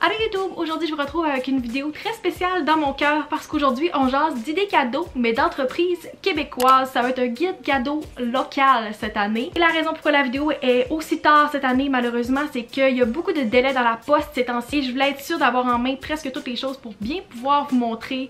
Allô YouTube, aujourd'hui je vous retrouve avec une vidéo très spéciale dans mon cœur parce qu'aujourd'hui on jase d'idées cadeaux mais d'entreprises québécoises. Ça va être un guide cadeau local cette année. Et la raison pourquoi la vidéo est aussi tard cette année malheureusement, c'est qu'il y a beaucoup de délais dans la poste ces temps-ci. Je voulais être sûre d'avoir en main presque toutes les choses pour bien pouvoir vous montrer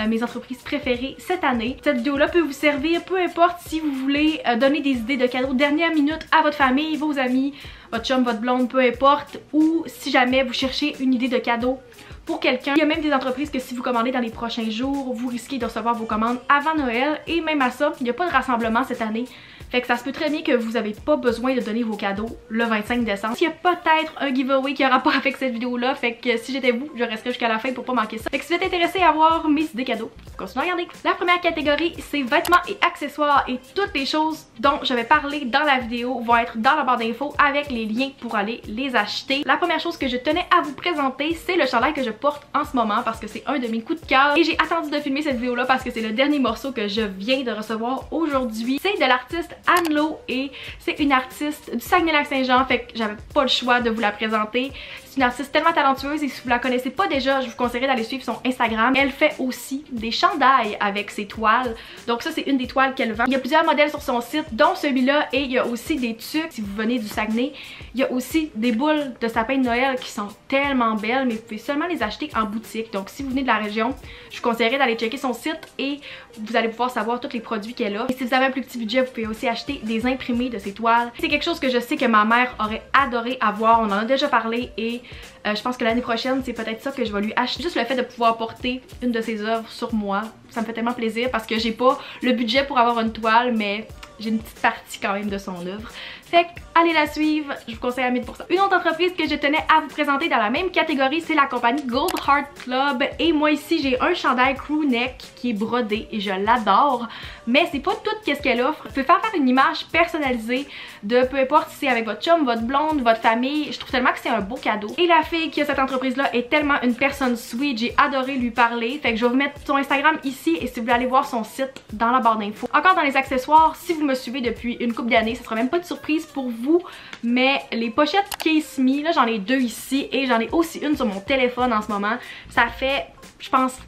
mes entreprises préférées cette année. Cette vidéo-là peut vous servir peu importe si vous voulez donner des idées de cadeaux dernière minute à votre famille, vos amis, votre chum, votre blonde, peu importe, ou si jamais vous cherchez une idée de cadeau pour quelqu'un. Il y a même des entreprises que si vous commandez dans les prochains jours, vous risquez de recevoir vos commandes avant Noël, et même à ça, il n'y a pas de rassemblement cette année. Fait que ça se peut très bien que vous n'avez pas besoin de donner vos cadeaux le 25 décembre. Il y a peut-être un giveaway qui a rapport avec cette vidéo-là, fait que si j'étais vous, je resterais jusqu'à la fin pour pas manquer ça. Fait que si vous êtes intéressé à voir mes idées cadeaux, continuez à regarder. La première catégorie, c'est vêtements et accessoires, et toutes les choses dont je vais parler dans la vidéo vont être dans la barre d'infos avec les liens pour aller les acheter. La première chose que je tenais à vous présenter, c'est le chandail que je porte en ce moment parce que c'est un de mes coups de cœur et j'ai attendu de filmer cette vidéo-là parce que c'est le dernier morceau que je viens de recevoir aujourd'hui. C'est de l'artiste Anne-Lo et c'est une artiste du Saguenay-Lac-Saint-Jean, fait que j'avais pas le choix de vous la présenter. C'est une artiste tellement talentueuse et si vous la connaissez pas déjà, je vous conseillerais d'aller suivre son Instagram. Elle fait aussi des chandails avec ses toiles, donc ça c'est une des toiles qu'elle vend. Il y a plusieurs modèles sur son site, dont celui-là, et il y a aussi des tuques si vous venez du Saguenay. Il y a aussi des boules de sapin de Noël qui sont tellement belles, mais vous pouvez seulement les acheter en boutique. Donc si vous venez de la région, je vous conseillerais d'aller checker son site et vous allez pouvoir savoir tous les produits qu'elle a. Et si vous avez un plus petit budget, vous pouvez aussi acheter des imprimés de ses toiles. C'est quelque chose que je sais que ma mère aurait adoré avoir, on en a déjà parlé et je pense que l'année prochaine, c'est peut-être ça que je vais lui acheter. Juste le fait de pouvoir porter une de ses œuvres sur moi, ça me fait tellement plaisir parce que j'ai pas le budget pour avoir une toile, mais j'ai une petite partie quand même de son œuvre. Fait que allez la suivre, je vous conseille à 1000%. Une autre entreprise que je tenais à vous présenter dans la même catégorie, c'est la compagnie Gold Heart Club. Et moi ici, j'ai un chandail crew neck qui est brodé et je l'adore. Mais c'est pas tout ce qu'elle offre. Vous pouvez faire une image personnalisée de peu importe si c'est avec votre chum, votre blonde, votre famille. Je trouve tellement que c'est un beau cadeau. Et la fille qui a cette entreprise-là est tellement une personne sweet. J'ai adoré lui parler. Fait que je vais vous mettre son Instagram ici et si vous voulez aller voir son site dans la barre d'infos. Encore dans les accessoires, si vous me suivez depuis une couple d'années, ça sera même pas de surprise pour vous, mais les pochettes Case Me, là j'en ai deux ici et j'en ai aussi une sur mon téléphone en ce moment. Ça fait, je pense,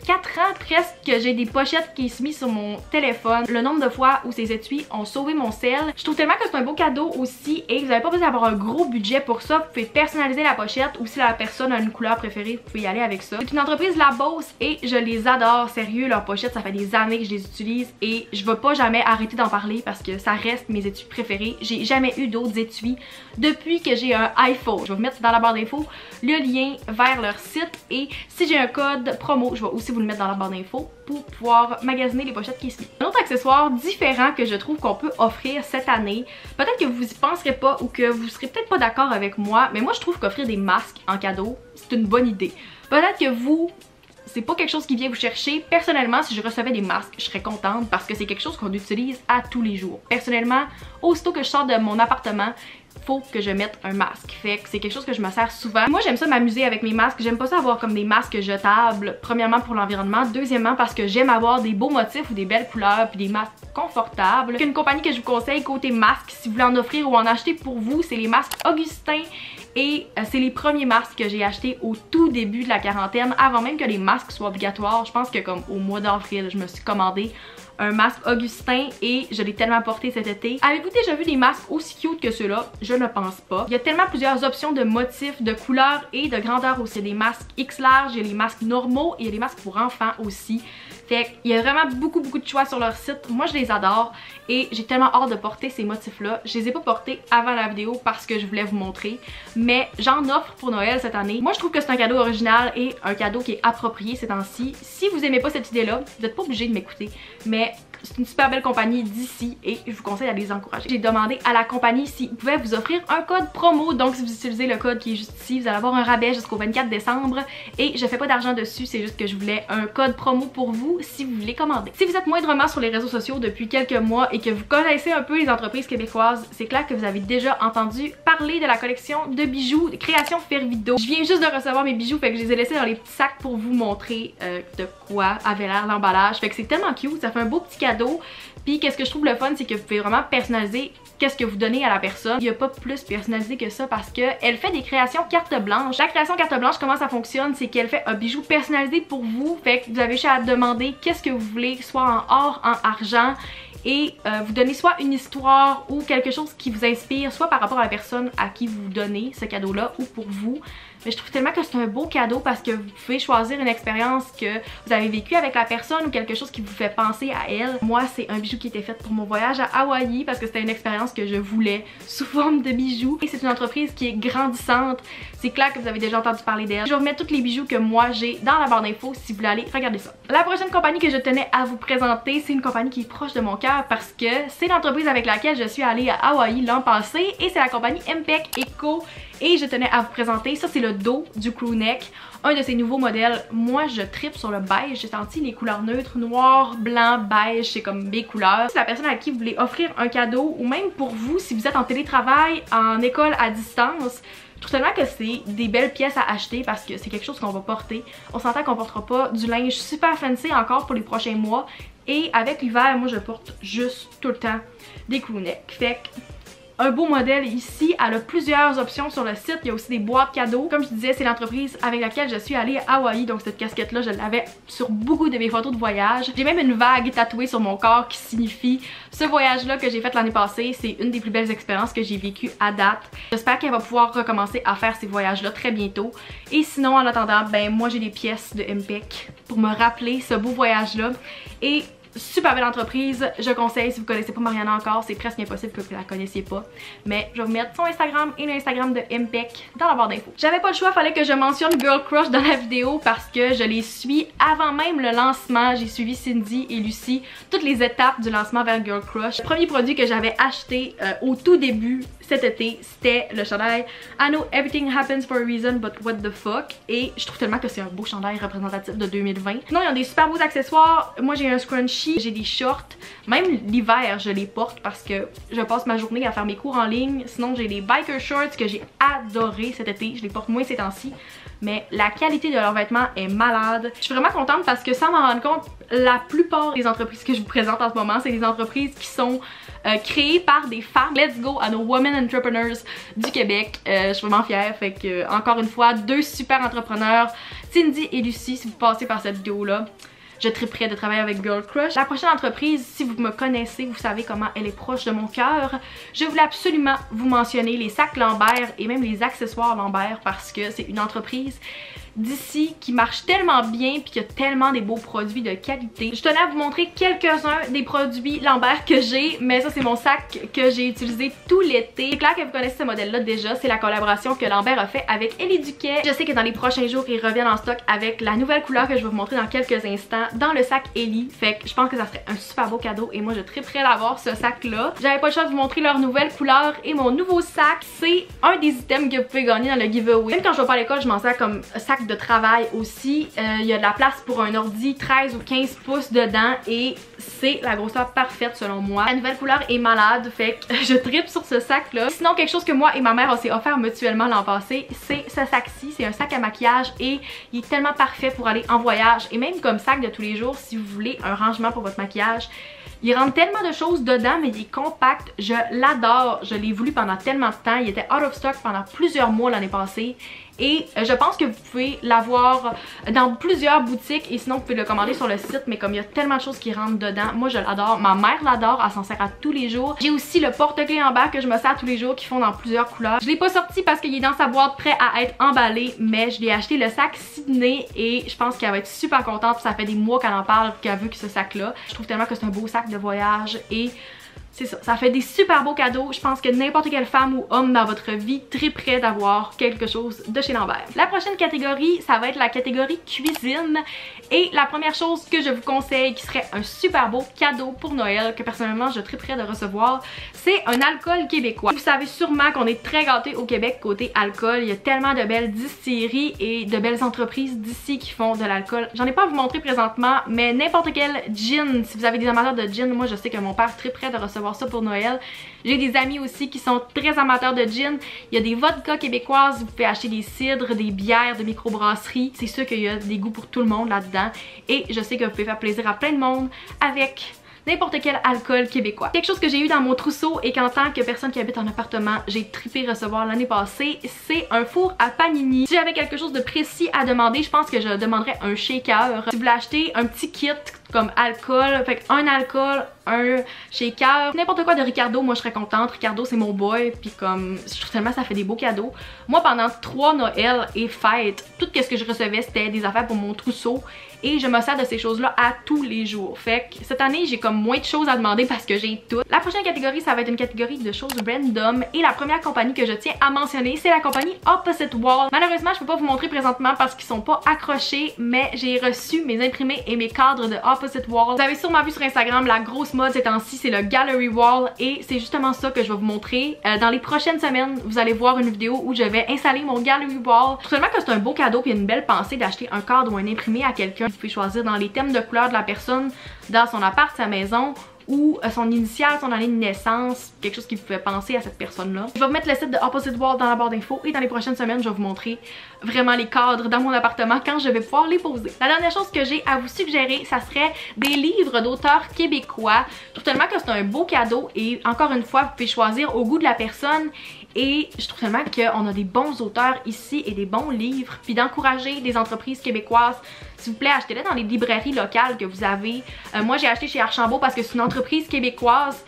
4 ans presque que j'ai des pochettes Case Me sur mon téléphone. Le nombre de fois où ces étuis ont sauvé mon sel, je trouve tellement que c'est un beau cadeau aussi et vous n'avez pas besoin d'avoir un gros budget pour ça. Vous pouvez personnaliser la pochette ou si la personne a une couleur préférée, vous pouvez y aller avec ça. C'est une entreprise La Beauce et je les adore, sérieux, leurs pochettes, ça fait des années que je les utilise et je vais pas jamais arrêter d'en parler parce que ça reste mes étuis préférés. J'ai jamais eu d'autres étuis depuis que j'ai un iPhone. Je vais vous mettre dans la barre d'infos le lien vers leur site et si j'ai un code promo, je vais aussi vous le mettre dans la barre d'infos pour pouvoir magasiner les pochettes Case Me. Un autre accessoire différent que je trouve qu'on peut offrir cette année, peut-être que vous y penserez pas ou que vous serez peut-être pas d'accord avec moi, mais moi je trouve qu'offrir des masques en cadeau, c'est une bonne idée. Peut-être que vous, c'est pas quelque chose qui vient vous chercher. Personnellement, si je recevais des masques, je serais contente parce que c'est quelque chose qu'on utilise à tous les jours. Personnellement, aussitôt que je sors de mon appartement, faut que je mette un masque. Fait que c'est quelque chose que je me sers souvent. Moi, j'aime ça m'amuser avec mes masques. J'aime pas ça avoir comme des masques jetables. Premièrement pour l'environnement. Deuxièmement parce que j'aime avoir des beaux motifs ou des belles couleurs puis des masques confortables. Une compagnie que je vous conseille côté masque, si vous voulez en offrir ou en acheter pour vous, c'est les masques Augustin. Et c'est les premiers masques que j'ai achetés au tout début de la quarantaine, avant même que les masques soient obligatoires. Je pense que comme au mois d'avril, je me suis commandé un masque Augustin et je l'ai tellement porté cet été. Avez-vous déjà vu des masques aussi cute que ceux-là? Je ne pense pas. Il y a tellement plusieurs options de motifs, de couleurs et de grandeur aussi. Des masques X large, il y a les masques normaux et il y a les masques pour enfants aussi. Fait qu'il y a vraiment beaucoup de choix sur leur site. Moi je les adore et j'ai tellement hâte de porter ces motifs-là. Je les ai pas portés avant la vidéo parce que je voulais vous montrer, mais j'en offre pour Noël cette année. Moi je trouve que c'est un cadeau original et un cadeau qui est approprié ces temps-ci. Si vous aimez pas cette idée-là, vous n'êtes pas obligé de m'écouter, mais c'est une super belle compagnie d'ici et je vous conseille d'aller les encourager. J'ai demandé à la compagnie s'ils pouvaient vous offrir un code promo, donc si vous utilisez le code qui est juste ici, vous allez avoir un rabais jusqu'au 24 décembre et je fais pas d'argent dessus, c'est juste que je voulais un code promo pour vous si vous voulez commander. Si vous êtes moindrement sur les réseaux sociaux depuis quelques mois et que vous connaissez un peu les entreprises québécoises, c'est clair que vous avez déjà entendu parler de la collection de bijoux de création Fervido. Je viens juste de recevoir mes bijoux, fait que je les ai laissés dans les petits sacs pour vous montrer de quoi avait l'air l'emballage. Fait que c'est tellement cute, ça fait un beau petit cadeau. Puis qu'est-ce que je trouve le fun, c'est que vous pouvez vraiment personnaliser qu'est-ce que vous donnez à la personne. Il n'y a pas plus personnalisé que ça parce qu'elle fait des créations carte blanche. La création carte blanche, comment ça fonctionne, c'est qu'elle fait un bijou personnalisé pour vous. Fait que vous avez juste à demander qu'est-ce que vous voulez, soit en or, en argent. Et vous donnez soit une histoire ou quelque chose qui vous inspire, soit par rapport à la personne à qui vous donnez ce cadeau-là ou pour vous. Mais je trouve tellement que c'est un beau cadeau parce que vous pouvez choisir une expérience que vous avez vécue avec la personne ou quelque chose qui vous fait penser à elle. Moi, c'est un bijou qui était fait pour mon voyage à Hawaï parce que c'était une expérience que je voulais sous forme de bijoux. Et c'est une entreprise qui est grandissante. C'est clair que vous avez déjà entendu parler d'elle. Je vais vous mettre tous les bijoux que moi j'ai dans la barre d'infos si vous voulez aller regarder ça. La prochaine compagnie que je tenais à vous présenter, c'est une compagnie qui est proche de mon cœur parce que c'est l'entreprise avec laquelle je suis allée à Hawaï l'an passé et c'est la compagnie MPEC Eco. Et je tenais à vous présenter, ça c'est le dos du crew neck, un de ces nouveaux modèles. Moi je tripe sur le beige, j'ai senti les couleurs neutres, noir, blanc, beige, c'est comme mes couleurs. C'est la personne à qui vous voulez offrir un cadeau ou même pour vous si vous êtes en télétravail, en école à distance. Je trouve tellement que c'est des belles pièces à acheter parce que c'est quelque chose qu'on va porter. On s'entend qu'on portera pas du linge super fancy encore pour les prochains mois. Et avec l'hiver, moi je porte juste tout le temps des crew neck. Fait que un beau modèle ici, elle a plusieurs options sur le site, il y a aussi des boîtes cadeaux. Comme je disais, c'est l'entreprise avec laquelle je suis allée à Hawaï, donc cette casquette là je l'avais sur beaucoup de mes photos de voyage. J'ai même une vague tatouée sur mon corps qui signifie ce voyage là que j'ai fait l'année passée, c'est une des plus belles expériences que j'ai vécues à date. J'espère qu'elle va pouvoir recommencer à faire ces voyages là très bientôt. Et sinon en attendant, ben moi j'ai des pièces de MPEC pour me rappeler ce beau voyage là. Et super belle entreprise, je conseille si vous connaissez pas Mariana encore, c'est presque impossible que vous la connaissiez pas. Mais je vais vous mettre son Instagram et l'Instagram de MPEC dans la barre d'infos. J'avais pas le choix, fallait que je mentionne Girl Crush dans la vidéo parce que je les suis avant même le lancement. J'ai suivi Cindy et Lucie, toutes les étapes du lancement vers Girl Crush. Le premier produit que j'avais acheté au tout début cet été, c'était le chandail I know everything happens for a reason but what the fuck. Et je trouve tellement que c'est un beau chandail représentatif de 2020. Sinon, ils ont des super beaux accessoires. Moi, j'ai un scrunchie, j'ai des shorts. Même l'hiver, je les porte parce que je passe ma journée à faire mes cours en ligne. Sinon, j'ai les biker shorts que j'ai adoré cet été. Je les porte moins ces temps-ci. Mais la qualité de leurs vêtements est malade. Je suis vraiment contente parce que sans m'en rendre compte, la plupart des entreprises que je vous présente en ce moment, c'est des entreprises qui sont créées par des femmes. Let's go à nos women entrepreneurs du Québec. Je suis vraiment fière. Fait que, encore une fois, deux super entrepreneurs, Cindy et Lucie, si vous passez par cette vidéo-là. Je triperais de travailler avec Girl Crush. La prochaine entreprise, si vous me connaissez, vous savez comment elle est proche de mon cœur. Je voulais absolument vous mentionner les sacs Lambert et même les accessoires Lambert parce que c'est une entreprise d'ici qui marche tellement bien puis qui a tellement des beaux produits de qualité. Je tenais à vous montrer quelques-uns des produits Lambert que j'ai, mais ça c'est mon sac que j'ai utilisé tout l'été. C'est clair que vous connaissez ce modèle-là déjà, c'est la collaboration que Lambert a fait avec Ellie Duquet. Je sais que dans les prochains jours, ils reviennent en stock avec la nouvelle couleur que je vais vous montrer dans quelques instants dans le sac Ellie. Fait que je pense que ça serait un super beau cadeau et moi je triperais d'avoir ce sac-là. J'avais pas le choix de vous montrer leur nouvelle couleur et mon nouveau sac, c'est un des items que vous pouvez gagner dans le giveaway. Même quand je vais pas à l'école, je m'en sers comme sac de travail aussi. Il y a de la place pour un ordi 13 ou 15 pouces dedans et c'est la grosseur parfaite selon moi. La nouvelle couleur est malade, fait que je tripe sur ce sac là. Sinon, quelque chose que moi et ma mère on s'est offert mutuellement l'an passé, c'est ce sac-ci. C'est un sac à maquillage et il est tellement parfait pour aller en voyage et même comme sac de tous les jours si vous voulez un rangement pour votre maquillage. Il rentre tellement de choses dedans, mais il est compact. Je l'adore. Je l'ai voulu pendant tellement de temps. Il était out of stock pendant plusieurs mois l'année passée. Et je pense que vous pouvez l'avoir dans plusieurs boutiques et sinon vous pouvez le commander sur le site, mais comme il y a tellement de choses qui rentrent dedans, moi je l'adore, ma mère l'adore, elle s'en sert à tous les jours. J'ai aussi le porte-clés en bas que je me sers tous les jours qui font dans plusieurs couleurs. Je l'ai pas sorti parce qu'il est dans sa boîte prêt à être emballé, mais je lui ai acheté le sac Sydney et je pense qu'elle va être super contente. Ça fait des mois qu'elle en parle, qu'elle veut que ce sac là. Je trouve tellement que c'est un beau sac de voyage et c'est ça, ça fait des super beaux cadeaux. Je pense que n'importe quelle femme ou homme dans votre vie triperait d'avoir quelque chose de chez Lambert. La prochaine catégorie, ça va être la catégorie cuisine. Et la première chose que je vous conseille qui serait un super beau cadeau pour Noël, que personnellement je triperais de recevoir, c'est un alcool québécois. Vous savez sûrement qu'on est très gâtés au Québec côté alcool. Il y a tellement de belles distilleries et de belles entreprises d'ici qui font de l'alcool. J'en ai pas à vous montrer présentement, mais n'importe quel gin, si vous avez des amateurs de gin, moi je sais que mon père triperait de recevoir ça pour Noël. J'ai des amis aussi qui sont très amateurs de gin. Il y a des vodkas québécoises, vous pouvez acheter des cidres, des bières de microbrasserie. C'est sûr qu'il y a des goûts pour tout le monde là-dedans. Et je sais que vous pouvez faire plaisir à plein de monde avec n'importe quel alcool québécois. Quelque chose que j'ai eu dans mon trousseau et qu'en tant que personne qui habite en appartement, j'ai trippé recevoir l'année passée, c'est un four à panini. Si j'avais quelque chose de précis à demander, je pense que je demanderais un shaker. Si vous voulez acheter un petit kit comme alcool, fait un alcool, un shaker, n'importe quoi de Ricardo, moi je serais contente. Ricardo c'est mon boy, puis comme je trouve tellement ça fait des beaux cadeaux. Moi pendant 3 Noël et fêtes, tout ce que je recevais c'était des affaires pour mon trousseau et je me sers de ces choses là à tous les jours. Fait que cette année j'ai comme moins de choses à demander parce que j'ai tout. La prochaine catégorie ça va être une catégorie de choses random et la première compagnie que je tiens à mentionner c'est la compagnie Opposite Wall. Malheureusement je peux pas vous montrer présentement parce qu'ils sont pas accrochés, mais j'ai reçu mes imprimés et mes cadres de Opposite Wall. Vous avez sûrement vu sur Instagram la grosse mode ces temps-ci c'est le Gallery Wall et c'est justement ça que je vais vous montrer. Dans les prochaines semaines vous allez voir une vidéo où je vais installer mon Gallery Wall. Je trouve tellement que c'est un beau cadeau puis une belle pensée d'acheter un cadre ou un imprimé à quelqu'un. Vous pouvez choisir dans les thèmes de couleur de la personne, dans son appart, sa maison ou son initiale, son année de naissance, quelque chose qui vous fait penser à cette personne-là. Je vais vous mettre le site de Opposite Wall dans la barre d'infos et dans les prochaines semaines, je vais vous montrer vraiment les cadres dans mon appartement quand je vais pouvoir les poser. La dernière chose que j'ai à vous suggérer, ça serait des livres d'auteurs québécois. Je trouve tellement que c'est un beau cadeau et encore une fois, vous pouvez choisir au goût de la personne. Et je trouve tellement qu'on a des bons auteurs ici et des bons livres, puis d'encourager des entreprises québécoises. S'il vous plaît, achetez-les dans les librairies locales que vous avez. Moi, j'ai acheté chez Archambault parce que c'est une entreprise québécoise.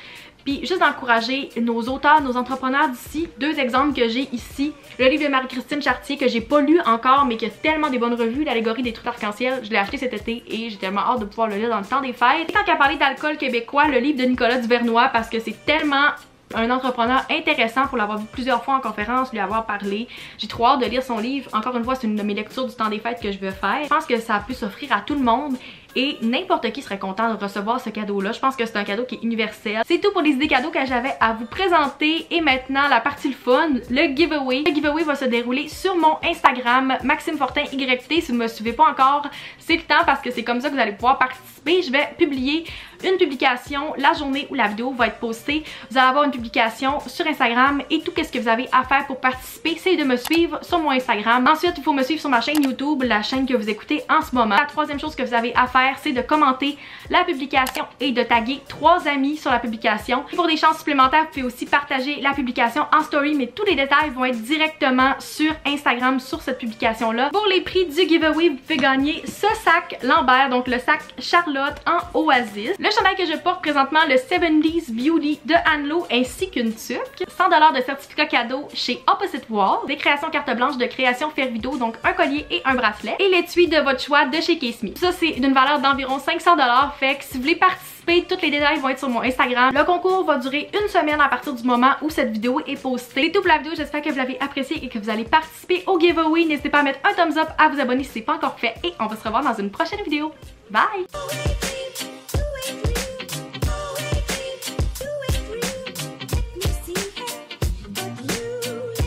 Puis juste d'encourager nos auteurs, nos entrepreneurs d'ici. 2 exemples que j'ai ici. Le livre de Marie-Christine Chartier que j'ai pas lu encore mais qui a tellement des bonnes revues, l'allégorie des trucs arc-en-ciel. Je l'ai acheté cet été et j'ai tellement hâte de pouvoir le lire dans le temps des fêtes. Et tant qu'à parler d'alcool québécois, le livre de Nicolas Duvernois parce que c'est tellement un entrepreneur intéressant pour l'avoir vu plusieurs fois en conférence, lui avoir parlé. J'ai trop hâte de lire son livre. Encore une fois, c'est une de mes lectures du temps des fêtes que je veux faire. Je pense que ça peut s'offrir à tout le monde. Et n'importe qui serait content de recevoir ce cadeau-là. Je pense que c'est un cadeau qui est universel. C'est tout pour les idées cadeaux que j'avais à vous présenter. Et maintenant, la partie le fun, le giveaway. Le giveaway va se dérouler sur mon Instagram, Maxime Fortin YT. Si vous ne me suivez pas encore, c'est le temps parce que c'est comme ça que vous allez pouvoir participer. Je vais publier une publication la journée où la vidéo va être postée. Vous allez avoir une publication sur Instagram et tout ce que vous avez à faire pour participer, c'est de me suivre sur mon Instagram. Ensuite, il faut me suivre sur ma chaîne YouTube, la chaîne que vous écoutez en ce moment. La troisième chose que vous avez à faire, c'est de commenter la publication et de taguer 3 amis sur la publication. Pour des chances supplémentaires, vous pouvez aussi partager la publication en story, mais tous les détails vont être directement sur Instagram sur cette publication-là. Pour les prix du giveaway, vous pouvez gagner ce sac Lambert, donc le sac Charlotte en Oasis. Le chandail que je porte présentement, le 70s Beauty de Anlo, ainsi qu'une tuque. 100$ de certificat cadeau chez Opposite Wall. Des créations carte blanche de création Fervido, donc un collier et un bracelet. Et l'étui de votre choix de chez Kay Smith. Ça, c'est d'une valeur d'environ 500$. Fait que si vous voulez participer, tous les détails vont être sur mon Instagram. Le concours va durer une semaine à partir du moment où cette vidéo est postée. C'est tout pour la vidéo, j'espère que vous l'avez apprécié et que vous allez participer au giveaway. N'hésitez pas à mettre un thumbs up, à vous abonner si ce n'est pas encore fait et on va se revoir dans une prochaine vidéo. Bye!